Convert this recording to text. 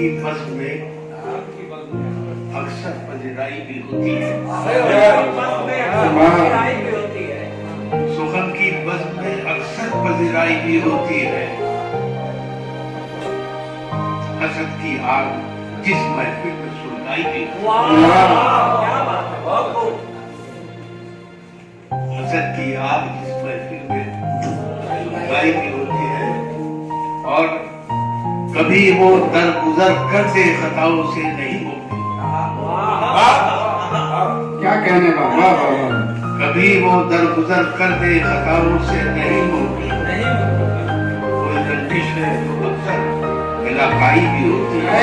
की बस में अक्सर पजराई भी होती है। सुखन की बस में अक्सर पजराई भी होती है। हसद की आग जिस महफिल में सुलगाई भी होती है। हसद की आग जिस महफिल में सुलगाई भी होती है और कभी वो दरगुजर करते खताओं से नहीं होती। क्या कहने वाह। कभी वो दरगुजर करते खताओं से नहीं होती। कोई रंजिश है तो अक्सर इलाकाई भी होती है।